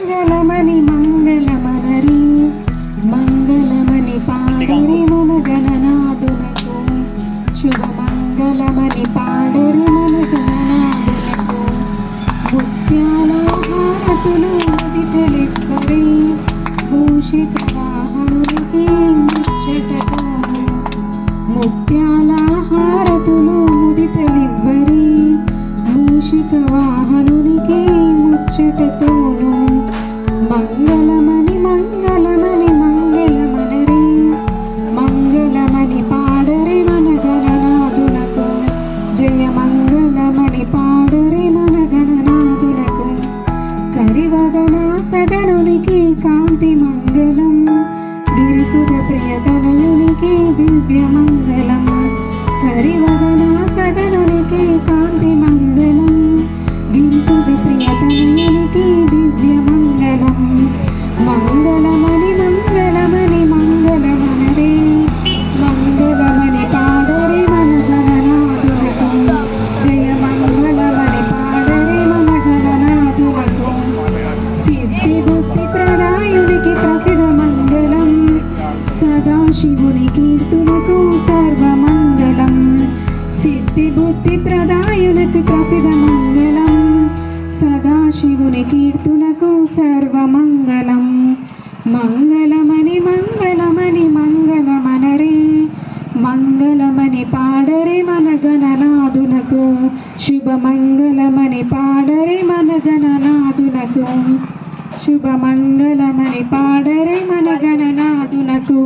మంగళమని మంగళమనరి మంగళమని పాడరి మన గణనాథునకు శుభమంగళమని పాడరి మన గణనాథునకు ముత్యాల హారతులు ముదితలిప్పరి భూషిత వాహనునికి ముచ్చటతోను ముత్యాల హారతులు ముదితలివ్వరి భూషిత వాహనునికి ముచ్చటతోను మంగళమని మంగళమని మంగళమనరి మంగళమని పాడరి మన గణనాథునకు జయ మంగళమని పాడరి మన గణనాథునకు కరివదన సదనునికి కాంతి మంగళం గిరిసుర ప్రియతనయునికి దివ్య మంగళం కరివదన సదనునికి కాంతి మంగళం గిరిసుర ప్రియతనయునికి దివ్య మంగళం మంగళమని మంగళమని మంగళమనరే మంగళమని పాడరి మన గణనాథునకు జయ మంగళమని పాడరి మన గణనాథునకు సిద్ధి బుద్ధి ప్రదాయునికి ప్రసిద్ధ మంగళం సదాశివుని కీర్తునకు సర్వమంగళం సిద్ధి బుద్ధి ప్రదాయునికి ప్రసిద్ధ మంగళం సదాశివుని కీర్తునకు సర్వమంగళం మంగళమని మంగళమని మంగళమనరే మంగళమని పాడరే మన గణనాథునకు శుభమంగళమని పాడరే మన గణనాథునకు శుభమంగళమని పాడరే మన గణనాథునకు